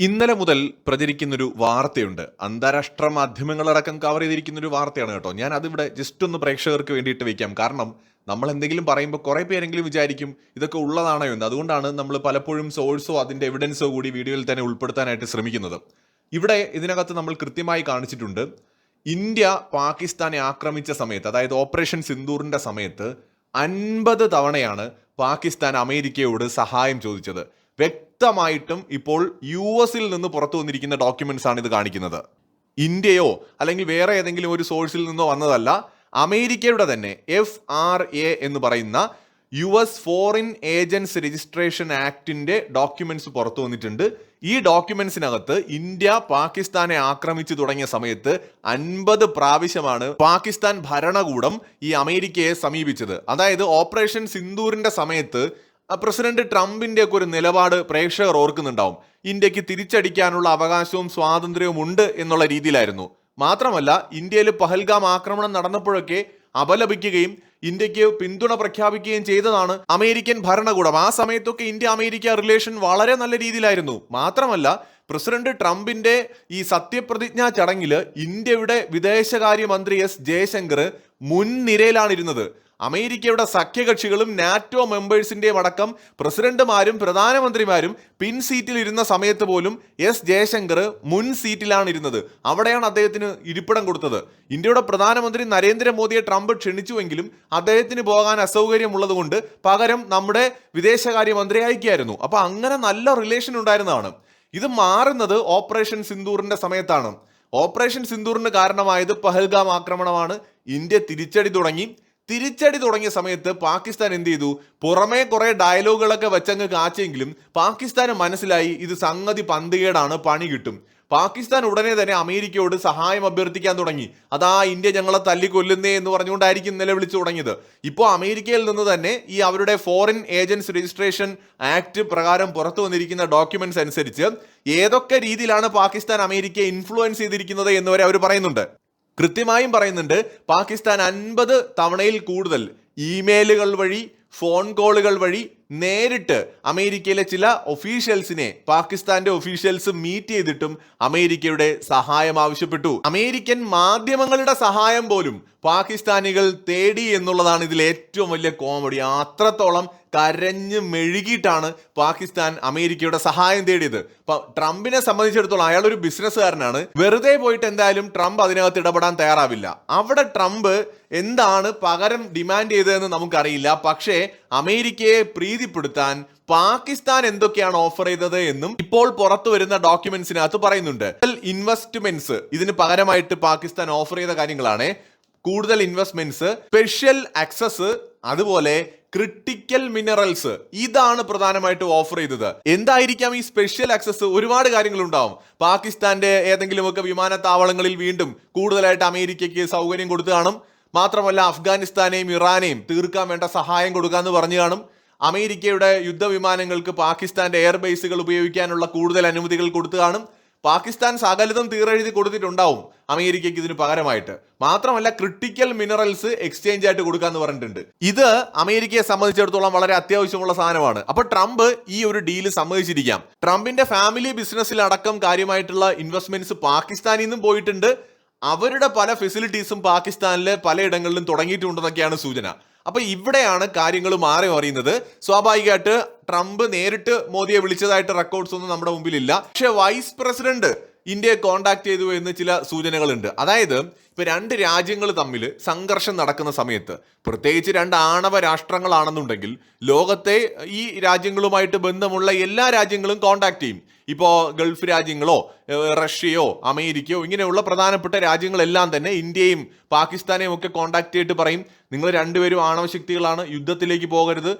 ഇന്നലെ മുതൽ പ്രചരിക്കുന്നൊരു വാർത്തയുണ്ട്. അന്താരാഷ്ട്ര മാധ്യമങ്ങളടക്കം കവർ ചെയ്തിരിക്കുന്നൊരു വാർത്തയാണ് കേട്ടോ. ഞാൻ അതിവിടെ ജസ്റ്റ് ഒന്ന് പ്രേക്ഷകർക്ക് വേണ്ടിയിട്ട് വെക്കാം. കാരണം നമ്മൾ എന്തെങ്കിലും പറയുമ്പോൾ കുറേ പേരെങ്കിലും വിചാരിക്കും ഇതൊക്കെ ഉള്ളതാണോ എന്ന്. അതുകൊണ്ടാണ് നമ്മൾ പലപ്പോഴും സോഴ്സോ അതിൻ്റെ എവിഡൻസോ കൂടി വീഡിയോയിൽ തന്നെ ഉൾപ്പെടുത്താനായിട്ട് ശ്രമിക്കുന്നത്. ഇവിടെ ഇതിനകത്ത് നമ്മൾ കൃത്യമായി കാണിച്ചിട്ടുണ്ട്. ഇന്ത്യ പാകിസ്ഥാനെ ആക്രമിച്ച സമയത്ത്, അതായത് ഓപ്പറേഷൻ സിന്ദൂറിൻ്റെ സമയത്ത് 50 തവണയാണ് പാകിസ്ഥാൻ അമേരിക്കയോട് സഹായം ചോദിച്ചത്. വ്യക്തമായിട്ടും ഇപ്പോൾ US നിന്ന് പുറത്തു വന്നിരിക്കുന്ന ഡോക്യുമെന്റ്സ് ആണ് ഇത് കാണിക്കുന്നത്. ഇന്ത്യയോ അല്ലെങ്കിൽ വേറെ ഏതെങ്കിലും ഒരു സോഴ്സിൽ നിന്നോ വന്നതല്ല. അമേരിക്കയുടെ തന്നെ FRA എന്ന് പറയുന്ന US ഫോറിൻ ഏജൻസ് രജിസ്ട്രേഷൻ ആക്ടിന്റെ ഡോക്യുമെന്റ്സ് പുറത്തു വന്നിട്ടുണ്ട്. ഈ ഡോക്യുമെന്റ്സിനകത്ത് ഇന്ത്യ പാകിസ്ഥാനെ ആക്രമിച്ചു തുടങ്ങിയ സമയത്ത് 50 പ്രാവശ്യമാണ് പാകിസ്ഥാൻ ഭരണകൂടം ഈ അമേരിക്കയെ സമീപിച്ചത്. അതായത് ഓപ്പറേഷൻ സിന്ദൂറിന്റെ സമയത്ത് പ്രസിഡന്റ് ട്രംപിന്റെ ഒക്കെ ഒരു നിലപാട് പ്രേക്ഷകർ ഓർക്കുന്നുണ്ടാവും. ഇന്ത്യക്ക് തിരിച്ചടിക്കാനുള്ള അവകാശവും സ്വാതന്ത്ര്യവും ഉണ്ട് എന്നുള്ള രീതിയിലായിരുന്നു. മാത്രമല്ല, ഇന്ത്യയിൽ പഹൽഗാം ആക്രമണം നടന്നപ്പോഴൊക്കെ അപലപിക്കുകയും ഇന്ത്യക്ക് പിന്തുണ പ്രഖ്യാപിക്കുകയും ചെയ്തതാണ് അമേരിക്കൻ ഭരണകൂടം. ആ സമയത്തൊക്കെ ഇന്ത്യ അമേരിക്ക റിലേഷൻ വളരെ നല്ല രീതിയിലായിരുന്നു. മാത്രമല്ല, പ്രസിഡന്റ് ട്രംപിന്റെ ഈ സത്യപ്രതിജ്ഞാ ചടങ്ങിൽ ഇന്ത്യയുടെ വിദേശകാര്യമന്ത്രി എസ് ജയശങ്കർ മുൻനിരയിലാണ് ഇരുന്നത്. അമേരിക്കയുടെ സഖ്യകക്ഷികളും നാറ്റോ മെമ്പേഴ്സിന്റെയും അടക്കം പ്രസിഡന്റുമാരും പ്രധാനമന്ത്രിമാരും പിൻ സീറ്റിൽ ഇരുന്ന സമയത്ത് പോലും എസ് ജയശങ്കർ മുൻ സീറ്റിലാണ് ഇരുന്നത്. അവിടെയാണ് അദ്ദേഹത്തിന് ഇരിപ്പിടം കൊടുത്തത്. ഇന്ത്യയുടെ പ്രധാനമന്ത്രി നരേന്ദ്രമോദിയെ ട്രംപ് ക്ഷണിച്ചുവെങ്കിലും അദ്ദേഹത്തിന് പോകാൻ അസൗകര്യമുള്ളത് കൊണ്ട് പകരം നമ്മുടെ വിദേശകാര്യമന്ത്രി അയക്കുകയായിരുന്നു. അപ്പൊ അങ്ങനെ നല്ല റിലേഷൻ ഉണ്ടായിരുന്നതാണ്. ഇത് മാറുന്നത് ഓപ്പറേഷൻ സിന്ദൂറിന്റെ സമയത്താണ്. ഓപ്പറേഷൻ സിന്ദൂറിന് കാരണമായത് പഹൽഗാം ആക്രമണമാണ്. ഇന്ത്യ തിരിച്ചടി തുടങ്ങിയ സമയത്ത് പാകിസ്ഥാൻ എന്ത് ചെയ്തു? പുറമേ കുറെ ഡയലോഗുകളൊക്കെ വെച്ചങ്ങ് കാച്ചെങ്കിലും പാകിസ്ഥാന് മനസ്സിലായി ഇത് സംഗതി പന്തികേടാണ്, പണി കിട്ടും. പാകിസ്ഥാൻ ഉടനെ തന്നെ അമേരിക്കയോട് സഹായം അഭ്യർത്ഥിക്കാൻ തുടങ്ങി. അതാ ഇന്ത്യ ഞങ്ങളെ തല്ലിക്കൊല്ലുന്നേ എന്ന് പറഞ്ഞുകൊണ്ടായിരിക്കും നിലവിളിച്ചു തുടങ്ങിയത്. ഇപ്പോൾ അമേരിക്കയിൽ നിന്ന് തന്നെ ഈ അവരുടെ ഫോറിൻ ഏജൻസ് രജിസ്ട്രേഷൻ ആക്ട് പ്രകാരം പുറത്തു വന്നിരിക്കുന്ന ഡോക്യുമെന്റ്സ് അനുസരിച്ച് ഏതൊക്കെ രീതിയിലാണ് പാകിസ്ഥാൻ അമേരിക്കയെ ഇൻഫ്ലുവൻസ് ചെയ്തിരിക്കുന്നത് എന്നുവരെ അവർ പറയുന്നുണ്ട്. കൃത്യമായും പറയുന്നുണ്ട്, പാകിസ്ഥാൻ 50 തവണയിൽ കൂടുതൽ ഇമെയിലുകൾ വഴി, ഫോൺ കോളുകൾ വഴി നേരിട്ട് അമേരിക്കയിലെ ചില ഒഫീഷ്യൽസിനെ പാകിസ്ഥാന്റെ ഒഫീഷ്യൽസ് മീറ്റ് ചെയ്തിട്ടും അമേരിക്കയുടെ സഹായം ആവശ്യപ്പെട്ടു. അമേരിക്കൻ മാധ്യമങ്ങളുടെ സഹായം പോലും പാകിസ്ഥാനികൾ തേടി എന്നുള്ളതാണ് ഇതിൽ ഏറ്റവും വലിയ കോമഡി. അത്രത്തോളം കരഞ്ഞ് മെഴുകിയിട്ടാണ് പാകിസ്ഥാൻ അമേരിക്കയുടെ സഹായം തേടിയത്. ട്രംപിനെ സംബന്ധിച്ചിടത്തോളം അയാൾ ഒരു ബിസിനസ്സുകാരനാണ്. വെറുതെ പോയിട്ട് എന്തായാലും ട്രംപ് അതിനകത്ത് ഇടപെടാൻ തയ്യാറാവില്ല. അവിടെ ട്രംപ് എന്താണ് പകരം ഡിമാൻഡ് ചെയ്തതെന്ന് നമുക്കറിയില്ല. പക്ഷേ അമേരിക്കയെ പ്രീതിപ്പെടുത്താൻ പാകിസ്ഥാൻ എന്തൊക്കെയാണ് ഓഫർ ചെയ്തത് എന്നും ഇപ്പോൾ പുറത്തു വരുന്ന ഡോക്യുമെന്റ്സിനകത്ത് പറയുന്നുണ്ട്. ഇൻവെസ്റ്റ്മെന്റ്സ് ഇതിന് പകരമായിട്ട് പാകിസ്ഥാൻ ഓഫർ ചെയ്ത കാര്യങ്ങളാണ് കൂടുതൽ ഇൻവെസ്റ്റ്മെന്റ്സ്, സ്പെഷ്യൽ ആക്സസ്, അതുപോലെ ക്രിട്ടിക്കൽ മിനറൽസ്. ഇതാണ് പ്രധാനമായിട്ട് ഓഫർ ചെയ്തത്. എന്തായിരിക്കാം ഈ സ്പെഷ്യൽ ആക്സസ്? ഒരുപാട് കാര്യങ്ങൾ ഉണ്ടാവും. പാകിസ്ഥാന്റെ ഏതെങ്കിലുമൊക്കെ വിമാനത്താവളങ്ങളിൽ വീണ്ടും കൂടുതലായിട്ട് അമേരിക്കയ്ക്ക് സൗകര്യം കൊടുത്തു കാണും. മാത്രമല്ല, അഫ്ഗാനിസ്ഥാനെയും ഇറാനെയും തീർക്കാൻ വേണ്ട സഹായം കൊടുക്കാന്ന് പറഞ്ഞു കാണും. അമേരിക്കയുടെ യുദ്ധവിമാനങ്ങൾക്ക് പാകിസ്ഥാന്റെ എയർബേസുകൾ ഉപയോഗിക്കാനുള്ള കൂടുതൽ അനുമതികൾ കൊടുത്തു കാണും. പാകിസ്ഥാൻ സകലതും തീരെഴുതി കൊടുത്തിട്ടുണ്ടാവും അമേരിക്കയ്ക്ക് ഇതിന് പകരമായിട്ട്. മാത്രമല്ല, ക്രിട്ടിക്കൽ മിനറൽസ് എക്സ്ചേഞ്ച് ആയിട്ട് കൊടുക്കാന്ന് പറഞ്ഞിട്ടുണ്ട്. ഇത് അമേരിക്കയെ സംബന്ധിച്ചിടത്തോളം വളരെ അത്യാവശ്യമുള്ള സാധനമാണ്. അപ്പൊ ട്രംപ് ഈ ഒരു ഡീല് സമ്മതിച്ചിരിക്കാം. ട്രംപിന്റെ ഫാമിലി ബിസിനസ്സിൽ അടക്കം കാര്യമായിട്ടുള്ള ഇൻവെസ്റ്റ്മെന്റ്സ് പാകിസ്ഥാനിൽ നിന്നും പോയിട്ടുണ്ട്. അവരുടെ പല ഫെസിലിറ്റീസും പാകിസ്ഥാനിലെ പലയിടങ്ങളിലും തുടങ്ങിയിട്ടുണ്ടെന്നൊക്കെയാണ് സൂചന. അപ്പൊ ഇവിടെയാണ് കാര്യങ്ങൾ മാറി മറിയുന്നത്. സ്വാഭാവികമായിട്ട് ട്രംപ് നേരിട്ട് മോദിയെ വിളിച്ചതായിട്ട് റെക്കോർഡ്സ് ഒന്നും നമ്മുടെ മുമ്പിലില്ല. പക്ഷെ വൈസ് പ്രസിഡന്റ് ഇന്ത്യയെ കോണ്ടാക്ട് ചെയ്തു എന്ന് ചില സൂചനകളുണ്ട്. അതായത് ഇപ്പൊ രണ്ട് രാജ്യങ്ങൾ തമ്മിൽ സംഘർഷം നടക്കുന്ന സമയത്ത്, പ്രത്യേകിച്ച് രണ്ട് ആണവ രാഷ്ട്രങ്ങളാണെന്നുണ്ടെങ്കിൽ ലോകത്തെ ഈ രാജ്യങ്ങളുമായിട്ട് ബന്ധമുള്ള എല്ലാ രാജ്യങ്ങളും കോണ്ടാക്ട് ചെയ്യും. ഇപ്പോൾ ഗൾഫ് രാജ്യങ്ങളോ റഷ്യയോ അമേരിക്കയോ ഇങ്ങനെയുള്ള പ്രധാനപ്പെട്ട രാജ്യങ്ങളെല്ലാം തന്നെ ഇന്ത്യയും പാകിസ്ഥാനെയും ഒക്കെ കോണ്ടാക്ട് ചെയ്തിട്ട് പറയും, നിങ്ങൾ രണ്ടുപേരും ആണവശക്തികളാണ്, യുദ്ധത്തിലേക്ക് പോകരുത്,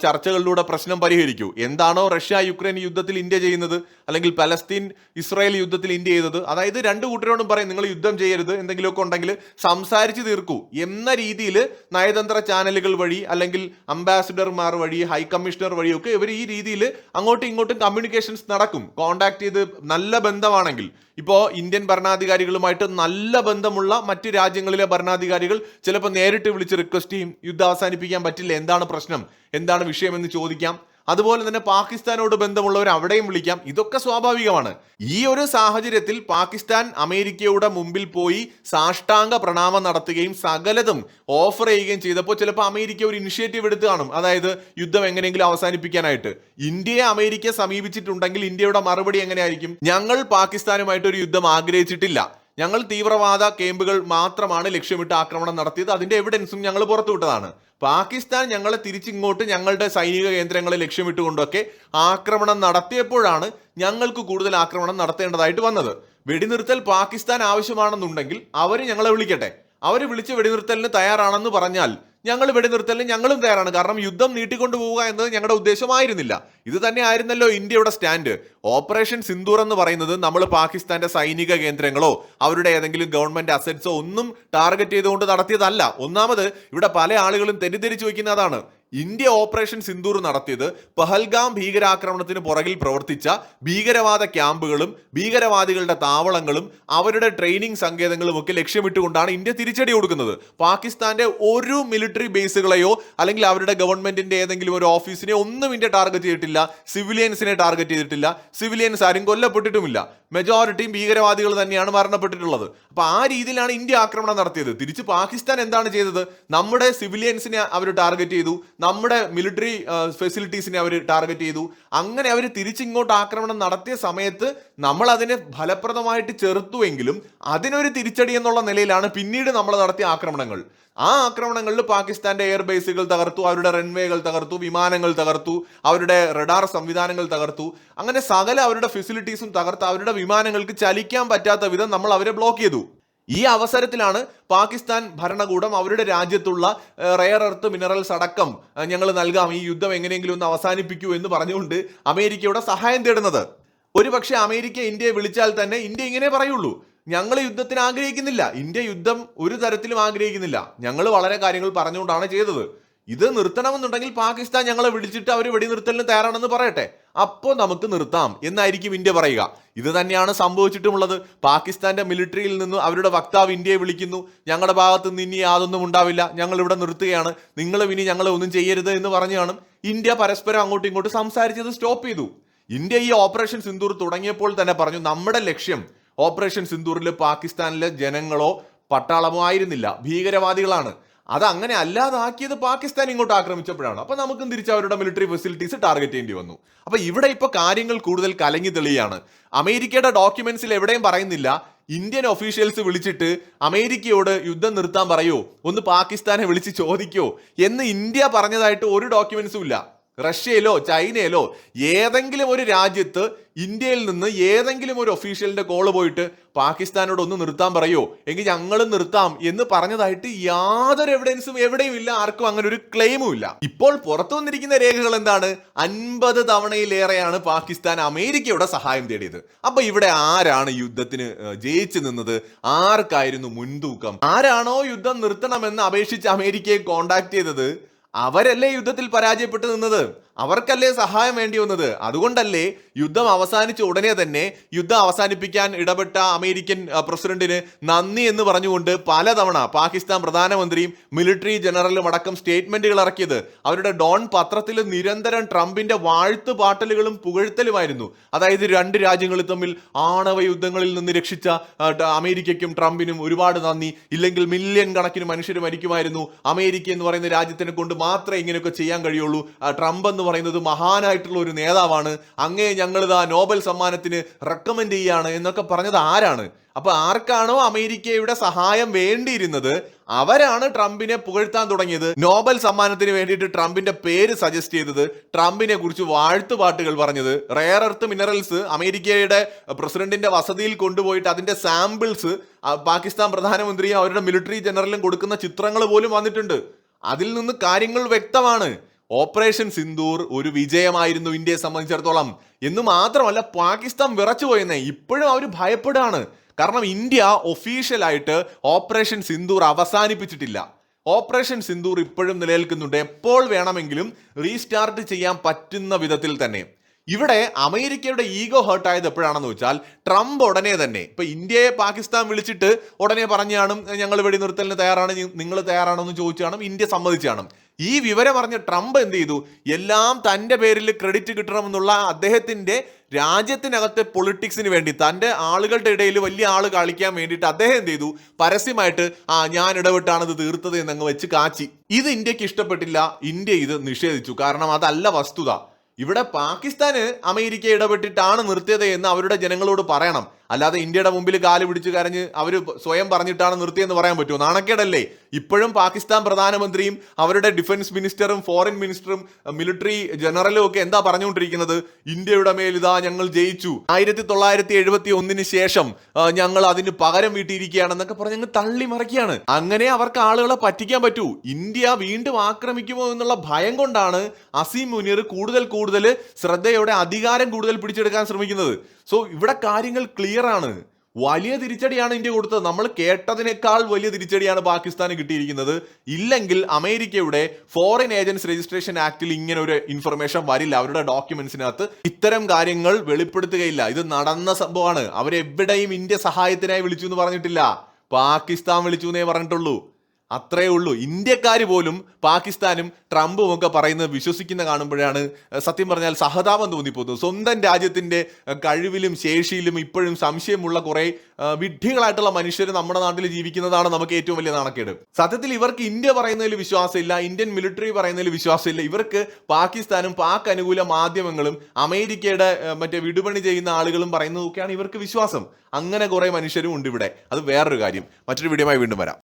ചർച്ചകളിലൂടെ പ്രശ്നം പരിഹരിക്കൂ. എന്താണോ റഷ്യ യുക്രൈൻ യുദ്ധത്തിൽ ഇന്ത്യ ചെയ്യുന്നത്, അല്ലെങ്കിൽ പലസ്തീൻ ഇസ്രായേൽ യുദ്ധത്തിൽ ഇന്ത്യ ചെയ്തത്, അതായത് രണ്ടു കൂട്ടരോടും പറയും നിങ്ങൾ യുദ്ധം ചെയ്യരുത്, എന്തെങ്കിലുമൊക്കെ ഉണ്ടെങ്കിൽ സംസാരിച്ച് തീർക്കൂ എന്ന രീതിയിൽ നയതന്ത്ര ചാനലുകൾ വഴി അല്ലെങ്കിൽ അംബാസിഡർമാർ വഴി ഹൈക്കമ്മീഷണർ വഴിയൊക്കെ ഇവർ ഈ രീതിയിൽ അങ്ങോട്ടും ഇങ്ങോട്ടും കമ്മ്യൂണിക്കേഷൻസ് നടക്കും. കോണ്ടാക്ട് ചെയ്ത് നല്ല ബന്ധമാണെങ്കിൽ, ഇപ്പോൾ ഇന്ത്യൻ ഭരണാധികാരികളുമായിട്ട് നല്ല ബന്ധമുള്ള മറ്റ് രാജ്യങ്ങളിലെ ഭരണാധികാരികൾ ചിലപ്പോൾ നേരിട്ട് വിളിച്ച് റിക്വസ്റ്റ് ചെയ്യും, യുദ്ധം അവസാനിപ്പിക്കാൻ പറ്റില്ല, എന്താണ് പ്രശ്നം, എന്താണ് വിഷയം എന്ന് ചോദിക്കാം. അതുപോലെ തന്നെ പാകിസ്ഥാനോട് ബന്ധമുള്ളവർ അവിടെയും വിളിക്കാം. ഇതൊക്കെ സ്വാഭാവികമാണ്. ഈ ഒരു സാഹചര്യത്തിൽ പാകിസ്ഥാൻ അമേരിക്കയുടെ മുമ്പിൽ പോയി സാഷ്ടാംഗ പ്രണാമം നടത്തുകയും സകലതും ഓഫർ ചെയ്യുകയും ചെയ്തപ്പോൾ ചിലപ്പോൾ അമേരിക്ക ഒരു ഇനിഷ്യേറ്റീവ് എടുത്ത് കാണും. അതായത് യുദ്ധം എങ്ങനെയെങ്കിലും അവസാനിപ്പിക്കാനായിട്ട്. ഇന്ത്യയെ അമേരിക്ക സമീപിച്ചിട്ടുണ്ടെങ്കിൽ ഇന്ത്യയുടെ മറുപടി എങ്ങനെയായിരിക്കും? ഞങ്ങൾ പാകിസ്ഥാനുമായിട്ട് ഒരു യുദ്ധം ആഗ്രഹിച്ചിട്ടില്ല, ഞങ്ങൾ തീവ്രവാദ ക്യാമ്പുകൾ മാത്രമാണ് ലക്ഷ്യമിട്ട് ആക്രമണം നടത്തിയത്, അതിന്റെ എവിഡൻസും ഞങ്ങൾ പുറത്തുവിട്ടതാണ്. പാകിസ്ഥാൻ ഞങ്ങളെ തിരിച്ചിങ്ങോട്ട് ഞങ്ങളുടെ സൈനിക കേന്ദ്രങ്ങളെ ലക്ഷ്യമിട്ടുകൊണ്ടൊക്കെ ആക്രമണം നടത്തിയപ്പോഴാണ് ഞങ്ങൾക്ക് കൂടുതൽ ആക്രമണം നടത്തേണ്ടതായിട്ട് വന്നത്. വെടിനിർത്തൽ പാകിസ്ഥാൻ ആവശ്യമാണെന്നുണ്ടെങ്കിൽ അവർ ഞങ്ങളെ വിളിക്കട്ടെ. അവർ വിളിച്ച് വെടിനിർത്തലിന് തയ്യാറാണെന്ന് പറഞ്ഞാൽ ഞങ്ങൾ വെടിനിർത്തലിന് ഞങ്ങളും തയ്യാറാണ്. കാരണം യുദ്ധം നീട്ടിക്കൊണ്ടു പോവുക എന്നത് ഞങ്ങളുടെ ഉദ്ദേശമായിരുന്നില്ല. ഇത് തന്നെ ആയിരുന്നല്ലോ ഇന്ത്യയുടെ സ്റ്റാൻഡ്. ഓപ്പറേഷൻ സിന്ദൂർ എന്ന് പറയുന്നത് നമ്മൾ പാകിസ്ഥാന്റെ സൈനിക കേന്ദ്രങ്ങളോ അവരുടെ ഏതെങ്കിലും ഗവൺമെന്റ് അസറ്റ്സോ ഒന്നും ടാർഗറ്റ് ചെയ്തുകൊണ്ട് നടത്തിയതല്ല. ഒന്നാമത് ഇവിടെ പല ആളുകളും തെറ്റിദ്ധരിച്ചു വയ്ക്കുന്ന അതാണ്. ഇന്ത്യ ഓപ്പറേഷൻ സിന്ദൂർ നടത്തിയത് പഹൽഗാം ഭീകരാക്രമണത്തിന് പുറകിൽ പ്രവർത്തിച്ച ഭീകരവാദ ക്യാമ്പുകളും ഭീകരവാദികളുടെ താവളങ്ങളും അവരുടെ ട്രെയിനിങ് സങ്കേതങ്ങളും ഒക്കെ ലക്ഷ്യമിട്ടുകൊണ്ടാണ് ഇന്ത്യ തിരിച്ചടി കൊടുക്കുന്നത്. പാകിസ്ഥാന്റെ ഒരു മിലിറ്ററി ബേസുകളെയോ അല്ലെങ്കിൽ അവരുടെ ഗവൺമെന്റിന്റെ ഏതെങ്കിലും ഒരു ഓഫീസിനെ ഒന്നും ഇന്ത്യ ടാർഗറ്റ് ചെയ്തിട്ടില്ല. സിവിലിയൻസിനെ ടാർഗറ്റ് ചെയ്തിട്ടില്ല. സിവിലിയൻസ് ആരും കൊല്ലപ്പെട്ടിട്ടുമില്ല. മെജോറിറ്റിയും ഭീകരവാദികൾ തന്നെയാണ് മരണപ്പെട്ടിട്ടുള്ളത്. അപ്പൊ ആ രീതിയിലാണ് ഇന്ത്യ ആക്രമണം നടത്തിയത്. തിരിച്ച് പാകിസ്ഥാൻ എന്താണ് ചെയ്തത്? നമ്മുടെ സിവിലിയൻസിനെ അവർ ടാർഗറ്റ് ചെയ്തു, നമ്മുടെ മിലിറ്ററി ഫെസിലിറ്റീസിനെ അവർ ടാർഗറ്റ് ചെയ്തു. അങ്ങനെ അവർ തിരിച്ചിങ്ങോട്ട് ആക്രമണം നടത്തിയ സമയത്ത് നമ്മൾ അതിനെ ഫലപ്രദമായിട്ട് ചെറുത്തുവെങ്കിലും അതിനൊരു തിരിച്ചടി എന്നുള്ള നിലയിലാണ് പിന്നീട് നമ്മൾ നടത്തിയ ആക്രമണങ്ങൾ. ആ ആക്രമണങ്ങളിൽ പാകിസ്ഥാന്റെ എയർബേസുകൾ തകർത്തു, അവരുടെ റൺവേകൾ തകർത്തു, വിമാനങ്ങൾ തകർത്തു, അവരുടെ റഡാർ സംവിധാനങ്ങൾ തകർത്തു. അങ്ങനെ സകല അവരുടെ ഫെസിലിറ്റീസും തകർത്ത് അവരുടെ വിമാനങ്ങൾക്ക് ചലിക്കാൻ പറ്റാത്ത വിധം നമ്മൾ അവരെ ബ്ലോക്ക് ചെയ്തു. ഈ അവസരത്തിലാണ് പാകിസ്ഥാൻ ഭരണകൂടം അവരുടെ രാജ്യത്തുള്ള റെയർ എർത്ത് മിനറൽസ് അടക്കം ഞങ്ങൾ നൽകാം, ഈ യുദ്ധം എങ്ങനെയെങ്കിലും ഒന്ന് അവസാനിപ്പിക്കൂ എന്ന് പറഞ്ഞുകൊണ്ട് അമേരിക്കയുടെ സഹായം തേടുന്നത്. ഒരുപക്ഷെ അമേരിക്ക ഇന്ത്യയെ വിളിച്ചാൽ തന്നെ ഇന്ത്യ ഇങ്ങനെ പറയുള്ളൂ: ഞങ്ങൾ യുദ്ധത്തിന് ആഗ്രഹിക്കുന്നില്ല, ഇന്ത്യ യുദ്ധം ഒരു തരത്തിലും ആഗ്രഹിക്കുന്നില്ല, ഞങ്ങൾ വളരെ കാര്യങ്ങൾ പറഞ്ഞുകൊണ്ടാണ് ചെയ്തത്. ഇത് നിർത്തണമെന്നുണ്ടെങ്കിൽ പാകിസ്ഥാൻ ഞങ്ങളെ വിളിച്ചിട്ട് അവർ വെടിനിർത്തലിന് തയ്യാറാണെന്ന് പറയട്ടെ, അപ്പോൾ നമുക്ക് നിർത്താം എന്നായിരിക്കും ഇന്ത്യ പറയുക. ഇത് തന്നെയാണ് സംഭവിച്ചിട്ടുമുള്ളത്. പാകിസ്ഥാന്റെ മിലിറ്ററിയിൽ നിന്ന് അവരുടെ വക്താവ് ഇന്ത്യയെ വിളിക്കുന്നു: ഞങ്ങളുടെ ഭാഗത്ത് നിന്ന് ഇനി യാതൊന്നും ഉണ്ടാവില്ല, ഞങ്ങൾ ഇവിടെ നിർത്തുകയാണ്, നിങ്ങളും ഇനി ഞങ്ങളെ ഒന്നും ചെയ്യരുത് എന്ന് പറഞ്ഞാണ് ഇന്ത്യ പരസ്പരം അങ്ങോട്ടും ഇങ്ങോട്ടും സംസാരിച്ചത് സ്റ്റോപ്പ് ചെയ്തു. ഇന്ത്യ ഈ ഓപ്പറേഷൻ സിന്ദൂർ തുടങ്ങിയപ്പോൾ തന്നെ പറഞ്ഞു, നമ്മുടെ ലക്ഷ്യം ഓപ്പറേഷൻ സിന്ദൂറിൽ പാകിസ്ഥാനിലെ ജനങ്ങളോ പട്ടാളമോ ആയിരുന്നില്ല, ഭീകരവാദികളാണ്. അത് അങ്ങനെ അല്ലാതാക്കിയത് പാകിസ്ഥാൻ ഇങ്ങോട്ട് ആക്രമിച്ചപ്പോഴാണ്. അപ്പൊ നമുക്കും തിരിച്ച് അവരുടെ മിലിറ്ററി ഫെസിലിറ്റീസ് ടാർഗറ്റ് ചെയ്യേണ്ടി വന്നു. അപ്പൊ ഇവിടെ ഇപ്പൊ കാര്യങ്ങൾ കൂടുതൽ കലങ്ങി തെളിയാണ്. അമേരിക്കയുടെ ഡോക്യുമെന്റ്സിൽ എവിടെയും പറയുന്നില്ല ഇന്ത്യൻ ഒഫീഷ്യൽസ് വിളിച്ചിട്ട് അമേരിക്കയോട് യുദ്ധം നിർത്താൻ പറയോ, ഒന്ന് പാകിസ്ഥാനെ വിളിച്ച് ചോദിക്കോ എന്ന് ഇന്ത്യ പറഞ്ഞതായിട്ട് ഒരു ഡോക്യുമെന്റ്സും ഇല്ല. റഷ്യയിലോ ചൈനയിലോ ഏതെങ്കിലും ഒരു രാജ്യത്ത് ഇന്ത്യയിൽ നിന്ന് ഏതെങ്കിലും ഒരു ഒഫീഷ്യലിന്റെ കോള് പോയിട്ട് പാകിസ്ഥാനോട് ഒന്ന് നിർത്താൻ പറയോ, എങ്കിൽ ഞങ്ങളും നിർത്താം എന്ന് പറഞ്ഞതായിട്ട് യാതൊരു എവിഡൻസും എവിടെയും ഇല്ല. ആർക്കും അങ്ങനെ ഒരു ക്ലെയിമും ഇല്ല. ഇപ്പോൾ പുറത്തു വന്നിരിക്കുന്ന രേഖകൾ എന്താണ്? 50 തവണയിലേറെയാണ് പാകിസ്ഥാൻ അമേരിക്കയുടെ സഹായം തേടിയത്. അപ്പൊ ഇവിടെ ആരാണ് യുദ്ധത്തിന് ജയിച്ചു നിന്നത്? ആർക്കായിരുന്നു മുൻതൂക്കം? ആരാണോ യുദ്ധം നിർത്തണമെന്ന് അപേക്ഷിച്ച് അമേരിക്കയെ കോണ്ടാക്ട് ചെയ്തത്, അവരല്ലേ യുദ്ധത്തിൽ പരാജയപ്പെട്ടു നിന്നത്? അവർക്കല്ലേ സഹായം വേണ്ടി വന്നത്? അതുകൊണ്ടല്ലേ യുദ്ധം അവസാനിച്ച ഉടനെ തന്നെ യുദ്ധം അവസാനിപ്പിക്കാൻ ഇടപെട്ട അമേരിക്കൻ പ്രസിഡന്റിന് നന്ദി എന്ന് പറഞ്ഞുകൊണ്ട് പലതവണ പാകിസ്ഥാൻ പ്രധാനമന്ത്രിയും മിലിറ്ററി ജനറലും അടക്കം സ്റ്റേറ്റ്മെന്റുകൾ ഇറക്കിയത്? അവരുടെ ഡോൺ പത്രത്തിൽ നിരന്തരം ട്രംപിന്റെ വാഴ്ത്തു പാട്ടലുകളും പുകഴ്ത്തലുമായിരുന്നു. അതായത് രണ്ട് രാജ്യങ്ങൾ തമ്മിൽ ആണവ യുദ്ധങ്ങളിൽ നിന്ന് രക്ഷിച്ച അമേരിക്കയ്ക്കും ട്രംപിനും ഒരുപാട് നന്ദി, ഇല്ലെങ്കിൽ മില്യൺ കണക്കിന് മനുഷ്യർ മരിക്കുമായിരുന്നു, അമേരിക്ക എന്ന് പറയുന്ന രാജ്യത്തിനെ കൊണ്ട് മാത്രമേ ഇങ്ങനെയൊക്കെ ചെയ്യാൻ കഴിയുള്ളൂ, ട്രംപ് എന്ന് പറയുന്നത് മഹാനായിട്ടുള്ള ഒരു നേതാവാണ്, അങ്ങേ ഞങ്ങളിതാ നോബൽ സമ്മാനത്തിന് റെക്കമെൻഡ് ചെയ്യാണ് എന്നൊക്കെ പറഞ്ഞത് ആരാണ്? അപ്പൊ ആർക്കാണോ അമേരിക്കയുടെ സഹായം വേണ്ടിയിരുന്നത് അവരാണ് ട്രംപിനെ പുകഴ്ത്താൻ തുടങ്ങിയത്. നോബൽ സമ്മാനത്തിന് വേണ്ടിയിട്ട് ട്രംപിന്റെ പേര് സജസ്റ്റ് ചെയ്തത്, ട്രംപിനെ കുറിച്ച് വാഴ്ത്തുപാട്ടുകൾ പറഞ്ഞത്. റെയർ എർത്ത് മിനറൽസ് അമേരിക്കയുടെ പ്രസിഡന്റിന്റെ വസതിയിൽ കൊണ്ടുപോയിട്ട് അതിന്റെ സാമ്പിൾസ് പാകിസ്ഥാൻ പ്രധാനമന്ത്രിയും അവരുടെ മിലിറ്ററി ജനറലും കൊടുക്കുന്ന ചിത്രങ്ങൾ പോലും വന്നിട്ടുണ്ട്. അതിൽ നിന്ന് കാര്യങ്ങൾ വ്യക്തമാണ്. ഓപ്പറേഷൻ സിന്ദൂർ ഒരു വിജയമായിരുന്നു ഇന്ത്യയെ സംബന്ധിച്ചിടത്തോളം എന്ന് മാത്രമല്ല, പാകിസ്ഥാൻ വിറച്ചുപോയെന്നേ. ഇപ്പോഴും അവർ ഭയപ്പെടുകയാണ്. കാരണം ഇന്ത്യ ഒഫീഷ്യലായിട്ട് ഓപ്പറേഷൻ സിന്ദൂർ അവസാനിപ്പിച്ചിട്ടില്ല. ഓപ്പറേഷൻ സിന്ദൂർ ഇപ്പോഴും നിലനിൽക്കുന്നുണ്ട്. എപ്പോൾ വേണമെങ്കിലും റീസ്റ്റാർട്ട് ചെയ്യാൻ പറ്റുന്ന വിധത്തിൽ തന്നെ. ഇവിടെ അമേരിക്കയുടെ ഈഗോ ഹേർട്ട് ആയത് എപ്പോഴാണെന്ന് വെച്ചാൽ ട്രംപ് ഉടനെ തന്നെ ഇപ്പൊ ഇന്ത്യയെ പാകിസ്ഥാൻ വിളിച്ചിട്ട് ഉടനെ പറഞ്ഞാണ് ഞങ്ങൾ വെടിനിർത്തലിന് തയ്യാറാണ്, നിങ്ങൾ തയ്യാറാണെന്ന് ചോദിച്ചാണ്, ഇന്ത്യ സമ്മതിച്ചാണ്. ഈ വിവരം പറഞ്ഞ ട്രംപ് എന്ത് ചെയ്തു? എല്ലാം തന്റെ പേരിൽ ക്രെഡിറ്റ് കിട്ടണമെന്നുള്ള അദ്ദേഹത്തിന്റെ രാജ്യത്തിനകത്തെ പൊളിറ്റിക്സിന് വേണ്ടി, തന്റെ ആളുകളുടെ ഇടയിൽ വലിയ ആള് കളിക്കാൻ വേണ്ടിയിട്ട് അദ്ദേഹം എന്ത് ചെയ്തു? പരസ്യമായിട്ട് ഞാൻ ഇടപെട്ടാണ് ഇത് തീർത്തത് എന്നങ്ങ് വെച്ച് കാച്ചി. ഇത് ഇന്ത്യക്ക് ഇഷ്ടപ്പെട്ടില്ല. ഇന്ത്യ ഇത് നിഷേധിച്ചു. കാരണം അതല്ല വസ്തുത. ഇവിടെ പാകിസ്ഥാന് അമേരിക്ക ഇടപെട്ടിട്ടാണ് നിർത്തിയത് എന്ന് അവരുടെ ജനങ്ങളോട് പറയണം. അല്ലാതെ ഇന്ത്യയുടെ മുമ്പിൽ കാല് പിടിച്ച് കരഞ്ഞ് അവർ സ്വയം പറഞ്ഞിട്ടാണ് നിർത്തിയെന്ന് പറയാൻ പറ്റുമോ? നാണക്കേടല്ലേ? ഇപ്പോഴും പാകിസ്ഥാൻ പ്രധാനമന്ത്രിയും അവരുടെ ഡിഫൻസ് മിനിസ്റ്ററും ഫോറിൻ മിനിസ്റ്ററും മിലിറ്ററി ജനറലും ഒക്കെ എന്താ പറഞ്ഞുകൊണ്ടിരിക്കുന്നത്? ഇന്ത്യയുടെ മേൽ ഇതാ ഞങ്ങൾ ജയിച്ചു, 1971 ശേഷം ഞങ്ങൾ അതിന് പകരം വീട്ടിയിരിക്കുകയാണെന്നൊക്കെ പറഞ്ഞ് ഞങ്ങൾ തള്ളി മറിക്കുകയാണ്. അങ്ങനെ അവർക്ക് ആളുകളെ പറ്റിക്കാൻ പറ്റൂ. ഇന്ത്യ വീണ്ടും ആക്രമിക്കുമോ എന്നുള്ള ഭയം കൊണ്ടാണ് അസീം മുനീർ കൂടുതൽ ശ്രദ്ധയോടെ അധികാരം കൂടുതൽ പിടിച്ചെടുക്കാൻ ശ്രമിക്കുന്നത്. സോ ഇവിടെ കാര്യങ്ങൾ ക്ലിയർ ആണ്. വലിയ തിരിച്ചടിയാണ് ഇന്ത്യ കൊടുത്തത്. നമ്മൾ കേട്ടതിനേക്കാൾ വലിയ തിരിച്ചടിയാണ് പാകിസ്ഥാന് കിട്ടിയിരിക്കുന്നത്. ഇല്ലെങ്കിൽ അമേരിക്കയുടെ ഫോറിൻ ഏജൻസ് രജിസ്ട്രേഷൻ ആക്ടിൽ ഇങ്ങനെ ഒരു ഇൻഫർമേഷൻ വരില്ല. അവരുടെ ഡോക്യുമെന്റ്സിനകത്ത് ഇത്തരം കാര്യങ്ങൾ വെളിപ്പെടുത്തുകയില്ല. ഇത് നടന്ന സംഭവമാണ്. അവരെവിടെയും ഇന്ത്യ സഹായത്തിനായി വിളിച്ചു എന്ന് പറഞ്ഞിട്ടില്ല. പാകിസ്ഥാൻ വിളിച്ചു എന്നേ പറഞ്ഞിട്ടുള്ളൂ. അത്രേ ഉള്ളൂ. ഇന്ത്യക്കാർ പോലും പാകിസ്ഥാനും ട്രംപും ഒക്കെ പറയുന്നത് വിശ്വസിക്കുന്ന കാണുമ്പോഴാണ് സത്യം പറഞ്ഞാൽ സഹതാപം തോന്നിപ്പോകുന്നത്. സ്വന്തം രാജ്യത്തിന്റെ കഴിവിലും ശേഷിയിലും ഇപ്പോഴും സംശയമുള്ള കുറെ വിഡ്ഢികളായിട്ടുള്ള മനുഷ്യർ നമ്മുടെ നാട്ടിൽ ജീവിക്കുന്നതാണ് നമുക്ക് ഏറ്റവും വലിയ നാണക്കേട്. സത്യത്തിൽ ഇവർക്ക് ഇന്ത്യ പറയുന്നതിൽ വിശ്വാസമില്ല, ഇന്ത്യൻ മിലിറ്ററി പറയുന്നതിൽ വിശ്വാസമില്ല. ഇവർക്ക് പാകിസ്ഥാനും പാക് അനുകൂല മാധ്യമങ്ങളും അമേരിക്കയുടെ മറ്റേ വിടുപണി ചെയ്യുന്ന ആളുകളും പറയുന്നതൊക്കെയാണ് ഇവർക്ക് വിശ്വാസം. അങ്ങനെ കുറെ മനുഷ്യരും ഉണ്ട് ഇവിടെ. അത് വേറൊരു കാര്യം. മറ്റൊരു വീഡിയോയുമായി വീണ്ടും വരാം.